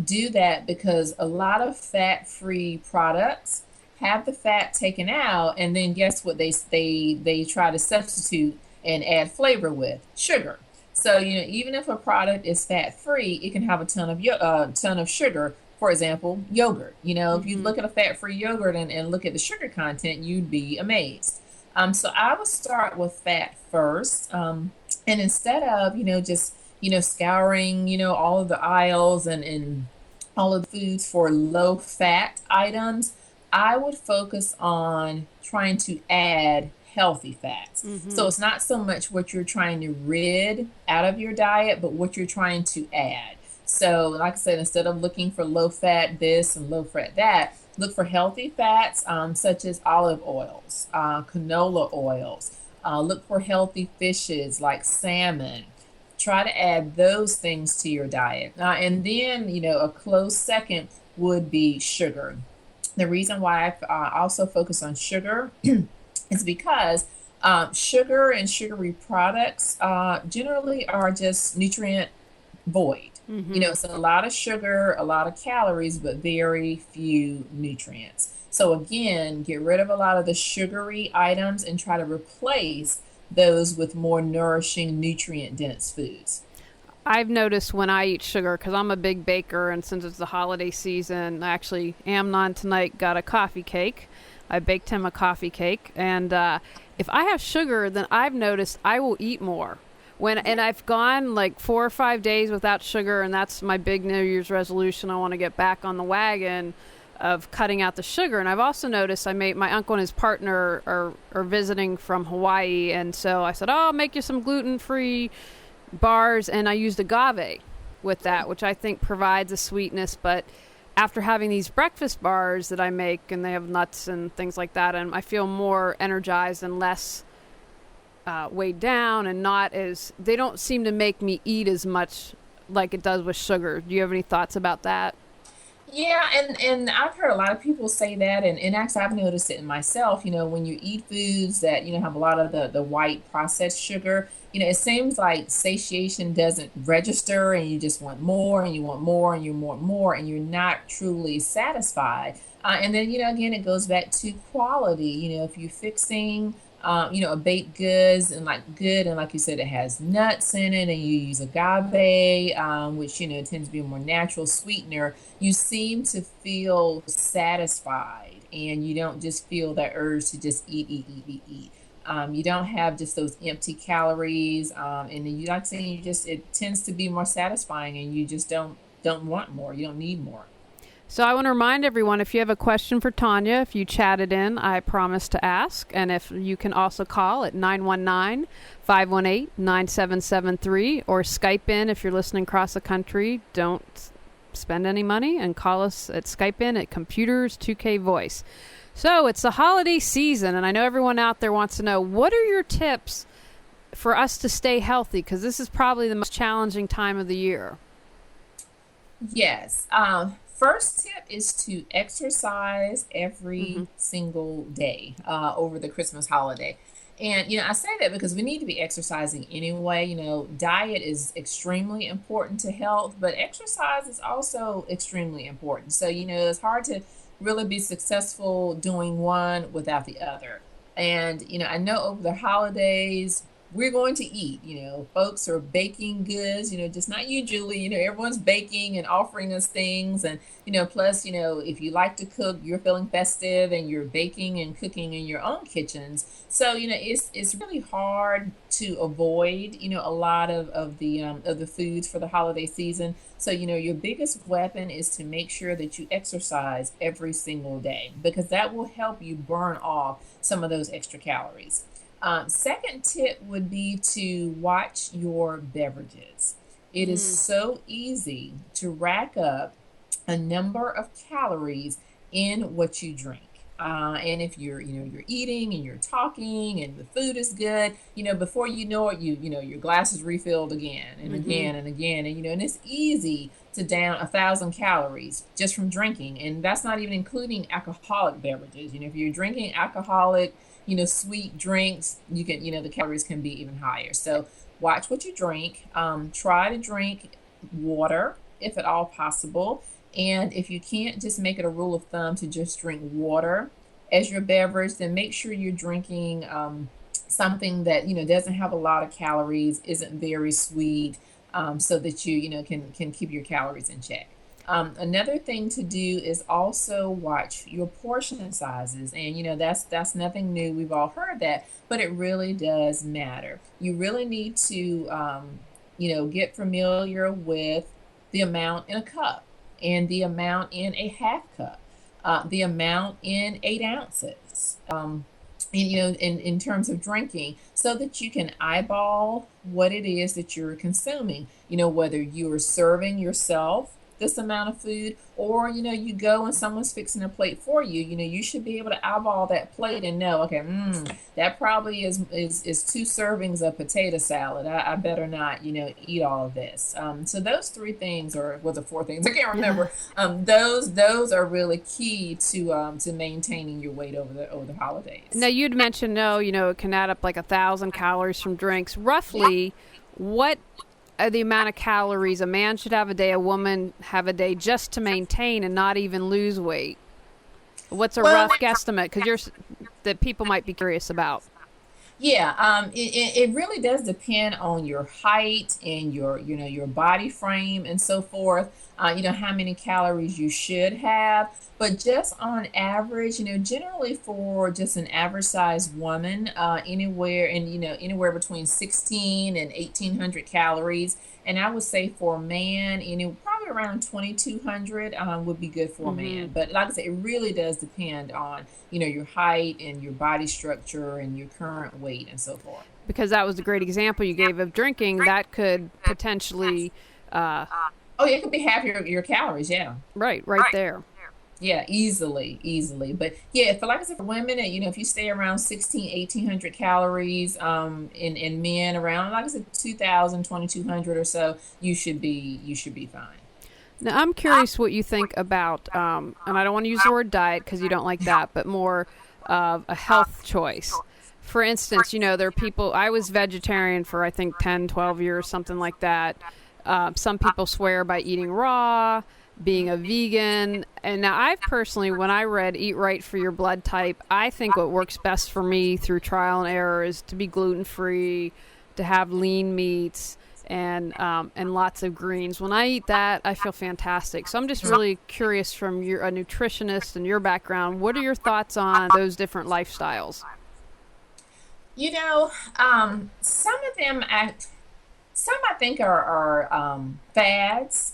do that because a lot of fat-free products have the fat taken out, and then guess what they try to substitute and add flavor with? Sugar. So, even if a product is fat-free, it can have a ton of sugar. For example, yogurt. If you look at a fat-free yogurt and look at the sugar content, you'd be amazed. So I would start with fat first. And instead of, just, scouring, all of the aisles and all of the foods for low-fat items, I would focus on trying to add healthy fats. So it's not so much what you're trying to rid out of your diet, but what you're trying to add. So like I said, instead of looking for low fat this and low fat that, look for healthy fats, such as olive oils, canola oils. Look for healthy fishes like salmon. Try to add those things to your diet. And then, a close second would be sugar. The reason why I also focus on sugar is because sugar and sugary products generally are just nutrient void. So a lot of sugar, a lot of calories, but very few nutrients. So again, get rid of a lot of the sugary items and try to replace those with more nourishing, nutrient-dense foods. I've noticed when I eat sugar, because I'm a big baker, and since it's the holiday season, actually Amnon tonight got a coffee cake. I baked him a coffee cake, and if I have sugar, then I've noticed I will eat more. And I've gone like 4 or 5 days without sugar, and that's my big New Year's resolution. I want to get back on the wagon. of cutting out the sugar. And I've also noticed my uncle and his partner are visiting from Hawaii. And so I said, I'll make you some gluten-free bars. And I used agave with that, which I think provides a sweetness. But after having these breakfast bars that I make, and they have nuts and things like that, and I feel more energized and less weighed down, and they don't seem to make me eat as much like it does with sugar. Do you have any thoughts about that? Yeah, and I've heard a lot of people say that, and actually I've noticed it in myself. When you eat foods that have a lot of the white processed sugar, it seems like satiation doesn't register, and you just want more, and you want more, and you want more, and you're not truly satisfied. And then again, it goes back to quality. If you're fixing a baked goods and like you said, it has nuts in it, and you use agave, which tends to be a more natural sweetener, you seem to feel satisfied, and you don't just feel that urge to just eat. You don't have just those empty calories, and then you like saying it tends to be more satisfying, and you just don't want more. You don't need more. So I want to remind everyone, if you have a question for Tonya, if you chat it in, I promise to ask. And if you can also call at 919-518-9773 or Skype in if you're listening across the country. Don't spend any money and call us at Skype in at Computers 2K Voice. So it's the holiday season, and I know everyone out there wants to know, what are your tips for us to stay healthy? Because this is probably the most challenging time of the year. Yes. First tip is to exercise every single day over the Christmas holiday. And, I say that because we need to be exercising anyway. Diet is extremely important to health, but exercise is also extremely important. So, it's hard to really be successful doing one without the other. And, I know over the holidays, we're going to eat. Folks are baking goods, just not you, Julie. Everyone's baking and offering us things. And, plus, if you like to cook, you're feeling festive and you're baking and cooking in your own kitchens. So, it's really hard to avoid, a lot of the foods for the holiday season. So, your biggest weapon is to make sure that you exercise every single day, because that will help you burn off some of those extra calories. Second tip would be to watch your beverages. It is so easy to rack up a number of calories in what you drink. And if you're eating and you're talking and the food is good, before you know it, your glass is refilled again and again and again. And it's easy to down 1,000 calories just from drinking. And that's not even including alcoholic beverages. If you're drinking alcoholic, sweet drinks, you can, the calories can be even higher. So watch what you drink. Try to drink water if at all possible. And if you can't, just make it a rule of thumb to just drink water as your beverage. Then make sure you're drinking something that, doesn't have a lot of calories, isn't very sweet, so that you can keep your calories in check. Another thing to do is also watch your portion sizes. And, that's nothing new. We've all heard that, but it really does matter. You really need to, get familiar with the amount in a cup and the amount in a half cup, the amount in 8 ounces, in terms of drinking, so that you can eyeball what it is that you're consuming, whether you are serving yourself this amount of food, or you go and someone's fixing a plate for you. You should be able to eyeball that plate and know, okay, that probably is 2 servings of potato salad. I better not eat all of this. So those 3 things, or was it 4 things, I can't remember. Those are really key to maintaining your weight over the holidays. Now, you'd mentioned it can add up like 1,000 calories from drinks. Roughly, what the amount of calories a man should have a day, a woman have a day, just to maintain and not even lose weight? What's a rough guesstimate? Because that people might be curious about. Yeah, it really does depend on your height and your body frame and so forth. How many calories you should have, but just on average, generally for just an average sized woman, anywhere between 16 and 1,800 calories. And I would say for a man, probably probably around 2,200 would be good for a Mm-hmm. man. But like I said, it really does depend on, your height and your body structure and your current weight and so forth. Because that was a great example you gave of drinking. That could potentially, uh, Oh, yeah, it could be half your calories. Yeah. right there. Yeah, easily. But yeah, for like I said, for women, if you stay around 1,800 calories, in men around, like I said, 2,000, 2,200 or so, you should be fine. Now, I'm curious what you think about, and I don't want to use the word diet because you don't like that, but more of a health choice. For instance, there are people, I was vegetarian for I think 10, 12 years, something like that. Some people swear by eating raw, being a vegan. And now I've personally, when I read Eat Right for Your Blood Type, I think what works best for me through trial and error is to be gluten-free, to have lean meats, and lots of greens. When I eat that, I feel fantastic. So I'm just really curious, from a nutritionist and your background, what are your thoughts on those different lifestyles? Some of them, I think are fads.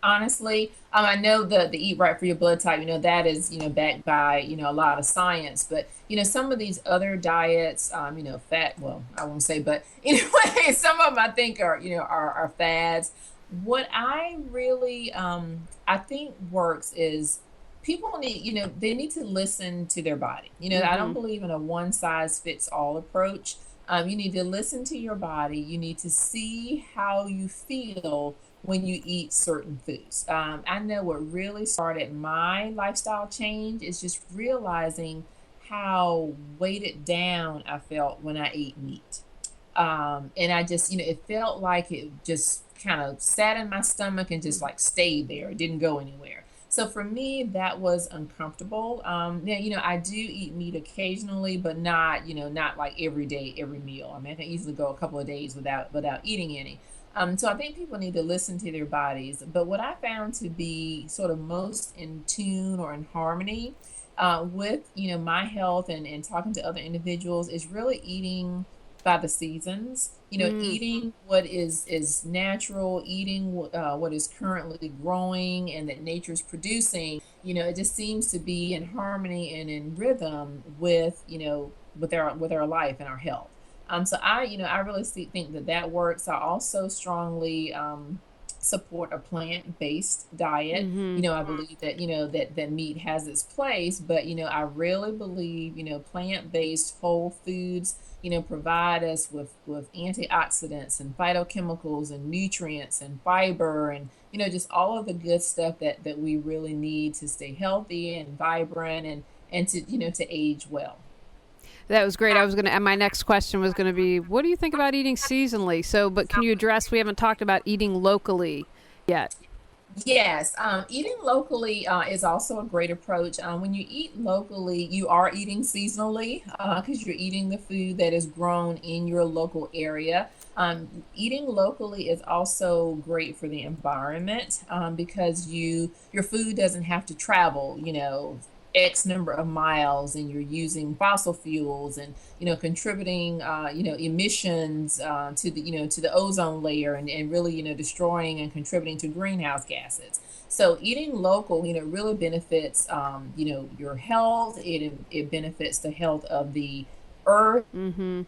Honestly, I know the Eat Right for Your Blood Type. That is backed by a lot of science. But some of these other diets, fat. Well, I won't say, but anyway, some of them I think are fads. What I really I think works is people need they need to listen to their body. I don't Mm-hmm. believe in a one size fits all approach. You need to listen to your body. You need to see how you feel when you eat certain foods. I know what really started my lifestyle change is just realizing how weighted down I felt when I ate meat. And I just, it felt like it just kind of sat in my stomach and just like stayed there. It didn't go anywhere. So for me, that was uncomfortable. Now, I do eat meat occasionally, but not, not like every day, every meal. I mean, I can easily go a couple of days without eating any. So I think people need to listen to their bodies. But what I found to be sort of most in tune or in harmony with, my health and talking to other individuals is really eating by the seasons. Mm. Eating what is natural, eating what is currently growing and that nature's producing. It just seems to be in harmony and in rhythm with with our life and our health. So I really think that works. I also strongly support a plant-based diet. Mm-hmm. I believe that that meat has its place, but I really believe plant-based whole foods provide us with antioxidants and phytochemicals and nutrients and fiber and just all of the good stuff that we really need to stay healthy and vibrant and to to age well. That was great. I was going to, and my next question was going to be, what do you think about eating seasonally? So, but can you address, we haven't talked about eating locally yet. Yes, eating locally is also a great approach. When you eat locally, you are eating seasonally because you're eating the food that is grown in your local area. Eating locally is also great for the environment because your food doesn't have to travel, X number of miles, and you're using fossil fuels and contributing emissions to the ozone layer and really destroying and contributing to greenhouse gases. So eating local really benefits your health. It benefits the health of the earth, Mm-hmm.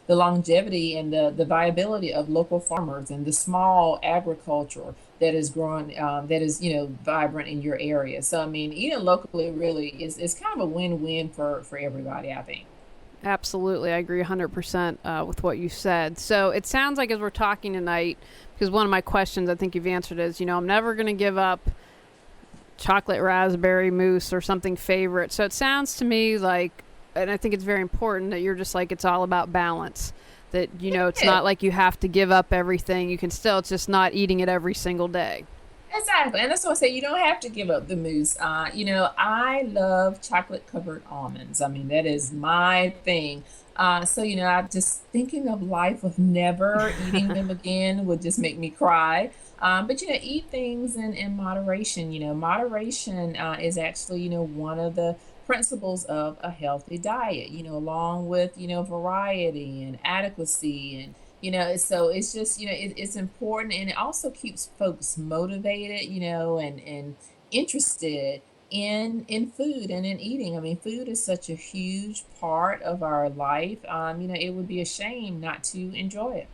the longevity and the viability of local farmers and the small agriculture that is growing, that is vibrant in your area. So I mean, eating locally really is kind of a win-win for everybody, I think. Absolutely. I agree 100% with what you said. So it sounds like, as we're talking tonight, because one of my questions I think you've answered is, I'm never going to give up chocolate raspberry mousse or something favorite. So it sounds to me like, and I think it's very important that you're just like, it's all about balance. That, it's Yeah. not like you have to give up everything. You can still, it's just not eating it every single day. Exactly. And that's what I say. You don't have to give up the mousse. I love chocolate covered almonds. I mean, that is my thing. So, I'm just thinking of life of never eating them again would just make me cry. But, eat things in moderation. Moderation is actually, one of the principles of a healthy diet, along with, variety and adequacy and So it's just, it's important, and it also keeps folks motivated, and interested in food and in eating. I mean, food is such a huge part of our life. It would be a shame not to enjoy it.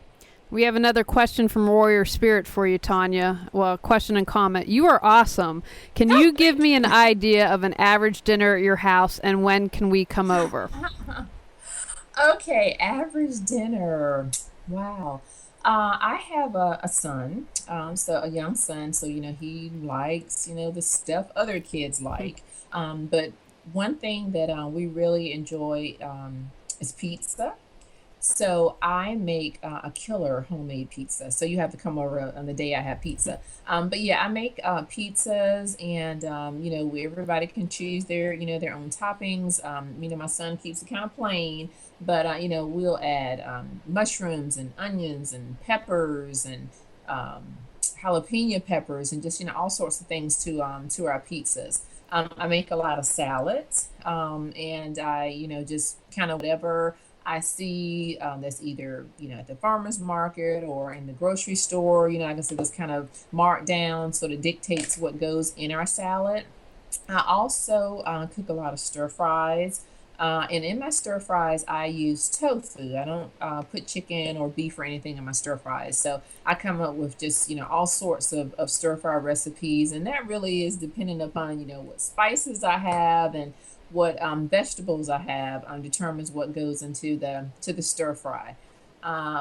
We have another question from Warrior Spirit for you, Tonya. Well, question and comment. You are awesome. Can you give me an idea of an average dinner at your house, and when can we come over? Okay, average dinner. Wow. I have a son, so a young son, so he likes the stuff other kids like. But one thing that we really enjoy is pizza. So I make a killer homemade pizza. So you have to come over on the day I have pizza. But yeah, I make pizzas, and everybody can choose their own toppings. My son keeps it kind of plain, but we'll add mushrooms and onions and peppers and jalapeno peppers, and just all sorts of things to our pizzas. I make a lot of salads, and I just kind of whatever I see that's either at the farmer's market or in the grocery store. Like I said, this kind of marked down sort of dictates what goes in our salad. I also cook a lot of stir fries. And in my stir fries, I use tofu. I don't put chicken or beef or anything in my stir fries. So I come up with just, all sorts of stir fry recipes. And that really is dependent upon, what spices I have and what vegetables I have determines what goes into the stir fry.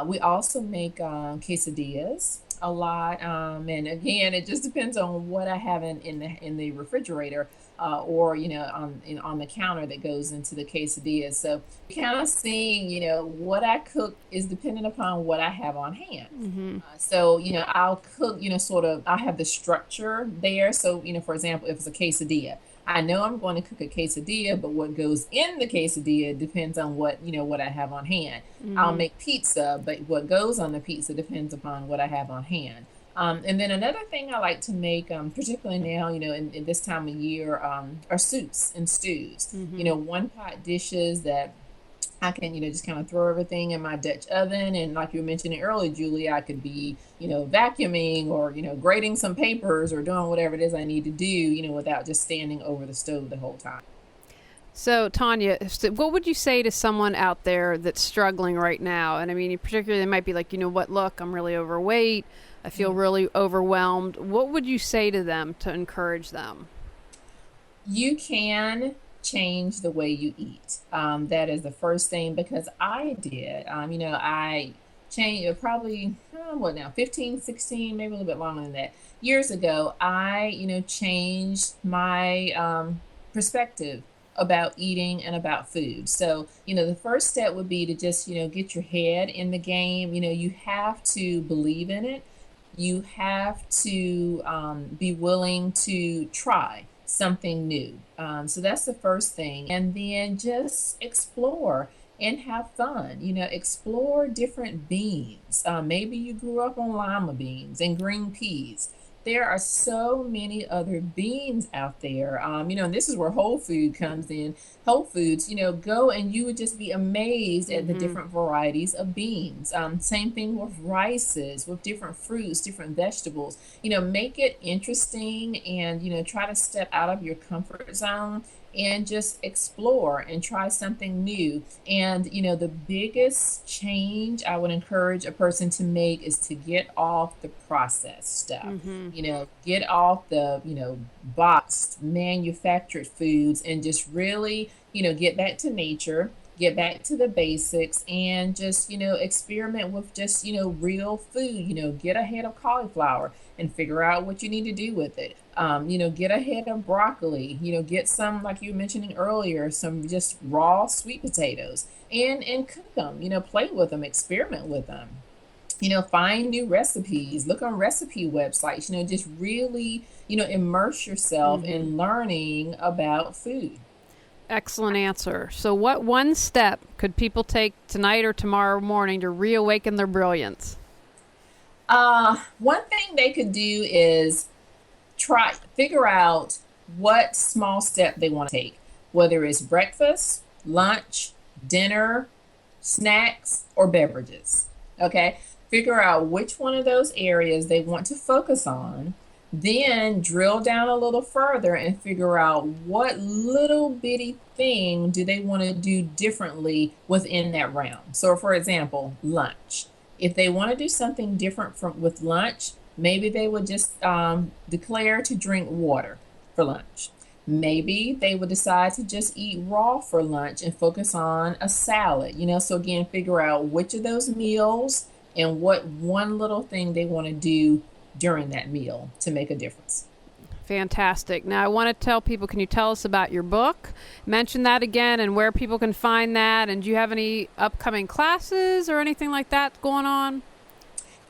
We also make quesadillas a lot, and again, it just depends on what I have in the refrigerator, or on the counter that goes into the quesadillas. So kind of seeing what I cook is dependent upon what I have on hand. So I'll cook sort of I have the structure there. So for example, if it's a quesadilla, I know I'm going to cook a quesadilla, but what goes in the quesadilla depends on what I have on hand. I'll make pizza, but what goes on the pizza depends upon what I have on hand. And then another thing I like to make, particularly now, in this time of year, are soups and stews. One pot dishes that I can, just kind of throw everything in my Dutch oven. And like you were mentioning earlier, Julie, I could be, vacuuming or, grating some papers or doing whatever it is I need to do, without just standing over the stove the whole time. So, Tonya, what would you say to someone out there that's struggling right now? And I mean, particularly, they might be like, look, I'm really overweight. I feel really overwhelmed. What would you say to them to encourage them? You can change the way you eat. That is the first thing, because I did. I changed probably, 15, 16, maybe a little bit longer than that. Years ago, I, changed my perspective about eating and about food. So, the first step would be to just, get your head in the game. You have to believe in it. You have to be willing to try something new. So that's the first thing. And then just explore and have fun. Explore different beans. Maybe you grew up on lima beans and green peas. There are so many other beans out there. And this is where Whole Food comes in. Whole Foods, go and you would just be amazed at the different varieties of beans. Same thing with rices, with different fruits, different vegetables. Make it interesting, and, try to step out of your comfort zone and just explore and try something new. And, the biggest change I would encourage a person to make is to get off the processed stuff. Get off the, boxed, manufactured foods, and just really, get back to nature, get back to the basics, and just, experiment with just, real food. Get a head of cauliflower and figure out what you need to do with it. Get a head of broccoli, get some, like you were mentioning earlier, some just raw sweet potatoes, and cook them, play with them, experiment with them. Find new recipes, look on recipe websites, just really, immerse yourself in learning about food. Excellent answer. So what one step could people take tonight or tomorrow morning to reawaken their brilliance? One thing they could do is figure out what small step they want to take, whether it's breakfast, lunch, dinner, snacks, or beverages. Okay, figure out which one of those areas they want to focus on, then drill down a little further and figure out what little bitty thing do they want to do differently within that realm. So, for example, lunch. If they want to do something different from with lunch, maybe they would just declare to drink water for lunch. Maybe they would decide to just eat raw for lunch and focus on a salad, So, again, figure out which of those meals and what one little thing they want to do during that meal to make a difference. Fantastic. Now, I want to tell people, can you tell us about your book? Mention that again and where people can find that. And do you have any upcoming classes or anything like that going on?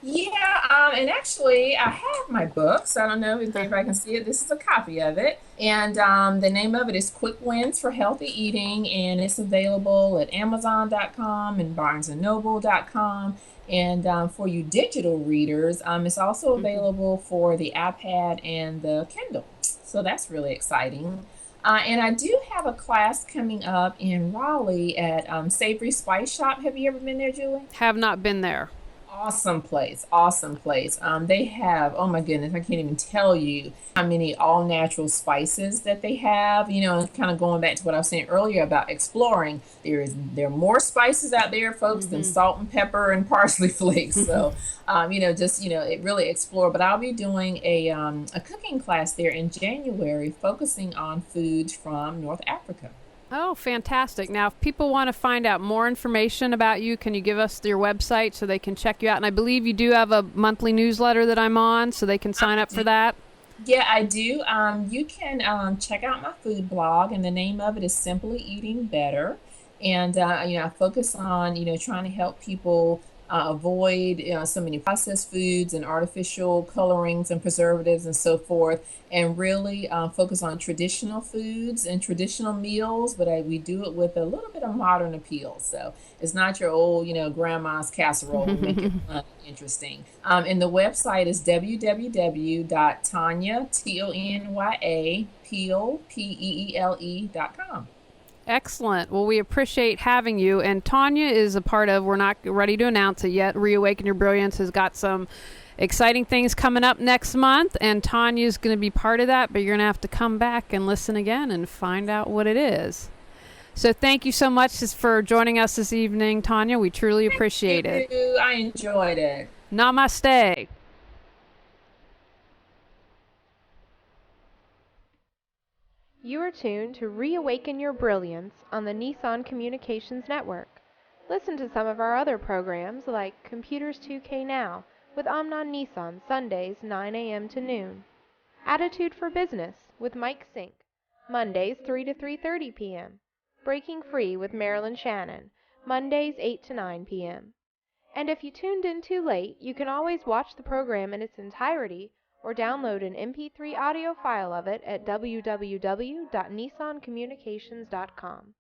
Yeah, and actually, I have my books. I don't know if everybody can see it. This is a copy of it. And the name of it is Quick Wins for Healthy Eating. And it's available at Amazon.com and BarnesandNoble.com. And for you digital readers, it's also available for the iPad and the Kindle. So that's really exciting. And I do have a class coming up in Raleigh at Savory Spice Shop. Have you ever been there, Julie? Have not been there. Awesome place, awesome place. They have, oh my goodness, I can't even tell you how many all natural spices that they have. And kind of going back to what I was saying earlier about exploring. There are more spices out there, folks, than salt and pepper and parsley flakes. So, it really explore. But I'll be doing a cooking class there in January, focusing on foods from North Africa. Oh, fantastic. Now, if people want to find out more information about you, can you give us your website so they can check you out? And I believe you do have a monthly newsletter that I'm on, so they can sign up for that. Yeah, I do. You can check out my food blog, and the name of it is Simply Eating Better. And, I focus on, trying to help people avoid so many processed foods and artificial colorings and preservatives and so forth, and really focus on traditional foods and traditional meals, but we do it with a little bit of modern appeal. So it's not your old, grandma's casserole. We make it fun and interesting. And the website is www.tonya, Tonya, Peele, Peele.com. Excellent. Well, we appreciate having you. And Tonya is a part of, we're not ready to announce it yet, Reawaken Your Brilliance has got some exciting things coming up next month, and Tonya is going to be part of that, but you're going to have to come back and listen again and find out what it is. So thank you so much for joining us this evening, Tonya. We truly appreciate it. I enjoyed it. Namaste. You are tuned to Reawaken Your Brilliance on the Nissan Communications Network. Listen to some of our other programs like Computers 2K Now with Amnon Nissan Sundays 9 a.m. to noon. Attitude for Business with Mike Sink, Mondays 3 to 3:30 p.m. Breaking Free with Marilyn Shannon, Mondays 8 to 9 p.m. And if you tuned in too late, you can always watch the program in its entirety or download an MP3 audio file of it at www.nissancommunications.com.